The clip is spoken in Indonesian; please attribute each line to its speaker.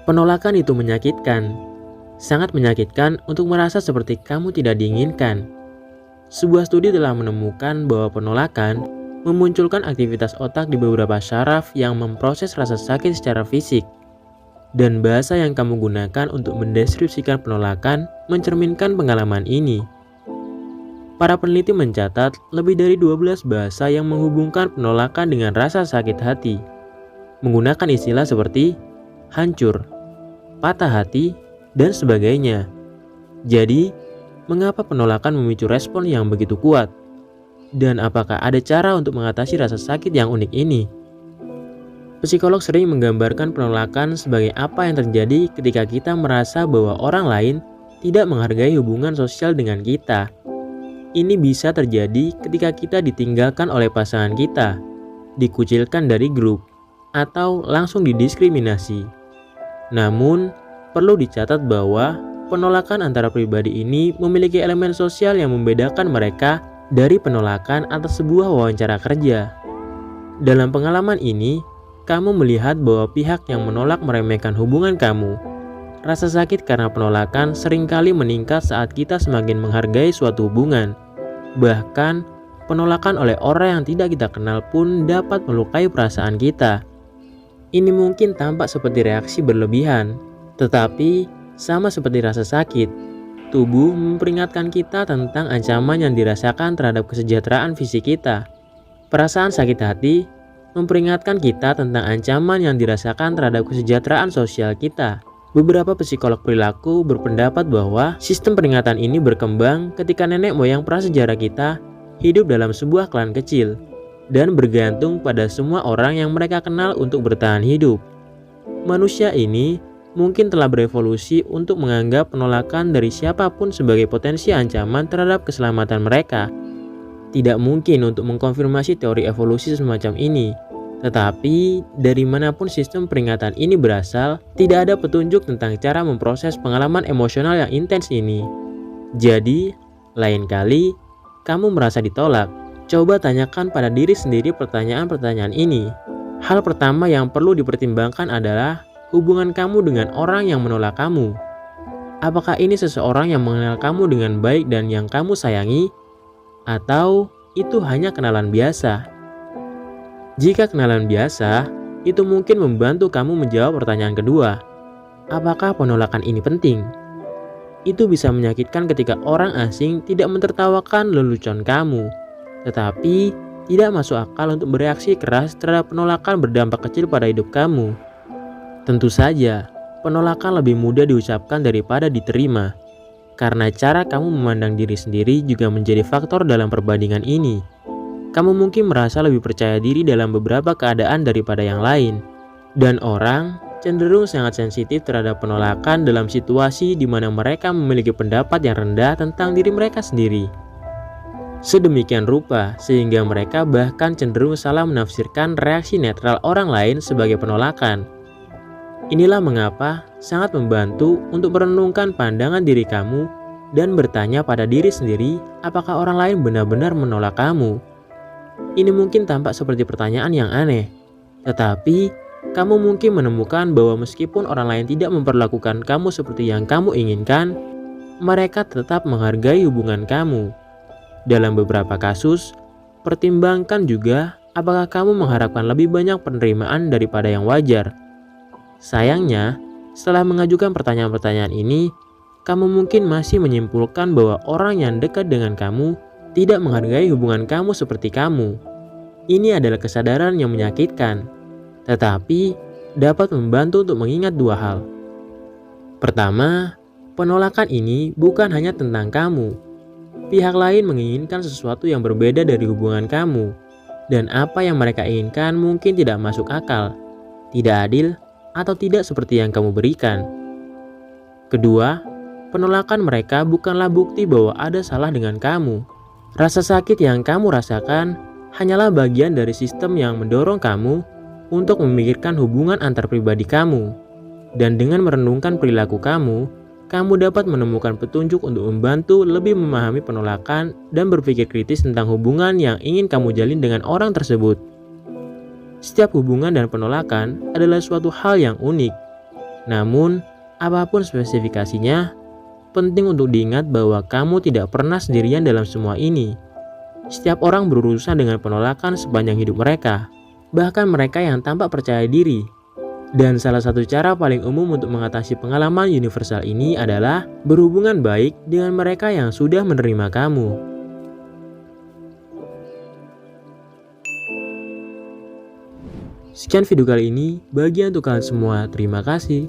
Speaker 1: Penolakan itu menyakitkan, sangat menyakitkan untuk merasa seperti kamu tidak diinginkan. Sebuah studi telah menemukan bahwa penolakan memunculkan aktivitas otak di beberapa syaraf yang memproses rasa sakit secara fisik. Dan bahasa yang kamu gunakan untuk mendeskripsikan penolakan mencerminkan pengalaman ini. Para peneliti mencatat lebih dari 12 bahasa yang menghubungkan penolakan dengan rasa sakit hati. Menggunakan istilah seperti hancur, patah hati, dan sebagainya. Jadi, mengapa penolakan memicu respon yang begitu kuat? Dan apakah ada cara untuk mengatasi rasa sakit yang unik ini? Psikolog sering menggambarkan penolakan sebagai apa yang terjadi ketika kita merasa bahwa orang lain tidak menghargai hubungan sosial dengan kita. Ini bisa terjadi ketika kita ditinggalkan oleh pasangan kita, dikucilkan dari grup, atau langsung didiskriminasi. Namun, perlu dicatat bahwa penolakan antara pribadi ini memiliki elemen sosial yang membedakan mereka dari penolakan atas sebuah wawancara kerja. Dalam pengalaman ini, kamu melihat bahwa pihak yang menolak meremehkan hubungan kamu. Rasa sakit karena penolakan seringkali meningkat saat kita semakin menghargai suatu hubungan. Bahkan, penolakan oleh orang yang tidak kita kenal pun dapat melukai perasaan kita. Ini mungkin tampak seperti reaksi berlebihan, tetapi sama seperti rasa sakit, tubuh memperingatkan kita tentang ancaman yang dirasakan terhadap kesejahteraan fisik kita. Perasaan sakit hati memperingatkan kita tentang ancaman yang dirasakan terhadap kesejahteraan sosial kita. Beberapa psikolog perilaku berpendapat bahwa sistem peringatan ini berkembang ketika nenek moyang prasejarah kita hidup dalam sebuah klan kecil dan bergantung pada semua orang yang mereka kenal untuk bertahan hidup. Manusia ini mungkin telah berevolusi untuk menganggap penolakan dari siapapun sebagai potensi ancaman terhadap keselamatan mereka. Tidak mungkin untuk mengkonfirmasi teori evolusi semacam ini, tetapi dari manapun sistem peringatan ini berasal, tidak ada petunjuk tentang cara memproses pengalaman emosional yang intens ini. Jadi, lain kali kamu merasa ditolak, coba tanyakan pada diri sendiri pertanyaan-pertanyaan ini. Hal pertama yang perlu dipertimbangkan adalah hubungan kamu dengan orang yang menolak kamu. Apakah ini seseorang yang mengenal kamu dengan baik dan yang kamu sayangi? Atau itu hanya kenalan biasa? Jika kenalan biasa, itu mungkin membantu kamu menjawab pertanyaan kedua. Apakah penolakan ini penting? Itu bisa menyakitkan ketika orang asing tidak mentertawakan lelucon kamu, tetapi tidak masuk akal untuk bereaksi keras terhadap penolakan berdampak kecil pada hidup kamu. Tentu saja, penolakan lebih mudah diucapkan daripada diterima, karena cara kamu memandang diri sendiri juga menjadi faktor dalam perbandingan ini. Kamu mungkin merasa lebih percaya diri dalam beberapa keadaan daripada yang lain, dan orang cenderung sangat sensitif terhadap penolakan dalam situasi di mana mereka memiliki pendapat yang rendah tentang diri mereka sendiri. Sedemikian rupa sehingga mereka bahkan cenderung salah menafsirkan reaksi netral orang lain sebagai penolakan. Inilah mengapa sangat membantu untuk merenungkan pandangan diri kamu dan bertanya pada diri sendiri apakah orang lain benar-benar menolak kamu. Ini mungkin tampak seperti pertanyaan yang aneh, tetapi kamu mungkin menemukan bahwa meskipun orang lain tidak memperlakukan kamu seperti yang kamu inginkan, mereka tetap menghargai hubungan kamu. Dalam beberapa kasus, pertimbangkan juga apakah kamu mengharapkan lebih banyak penerimaan daripada yang wajar. Sayangnya, setelah mengajukan pertanyaan-pertanyaan ini, kamu mungkin masih menyimpulkan bahwa orang yang dekat dengan kamu tidak menghargai hubungan kamu seperti kamu. Ini adalah kesadaran yang menyakitkan, tetapi dapat membantu untuk mengingat dua hal. Pertama, penolakan ini bukan hanya tentang kamu. Pihak lain menginginkan sesuatu yang berbeda dari hubungan kamu, dan apa yang mereka inginkan mungkin tidak masuk akal, tidak adil, atau tidak seperti yang kamu berikan. Kedua, penolakan mereka bukanlah bukti bahwa ada salah dengan kamu. Rasa sakit yang kamu rasakan hanyalah bagian dari sistem yang mendorong kamu untuk memikirkan hubungan antar pribadi kamu. Dan dengan merenungkan perilaku kamu dapat menemukan petunjuk untuk membantu lebih memahami penolakan dan berpikir kritis tentang hubungan yang ingin kamu jalin dengan orang tersebut. Setiap hubungan dan penolakan adalah suatu hal yang unik. Namun, apapun spesifikasinya, penting untuk diingat bahwa kamu tidak pernah sendirian dalam semua ini. Setiap orang berurusan dengan penolakan sepanjang hidup mereka, bahkan mereka yang tampak percaya diri. Dan salah satu cara paling umum untuk mengatasi pengalaman universal ini adalah berhubungan baik dengan mereka yang sudah menerima kamu. Sekian video kali ini, bagi untuk kalian semua, terima kasih.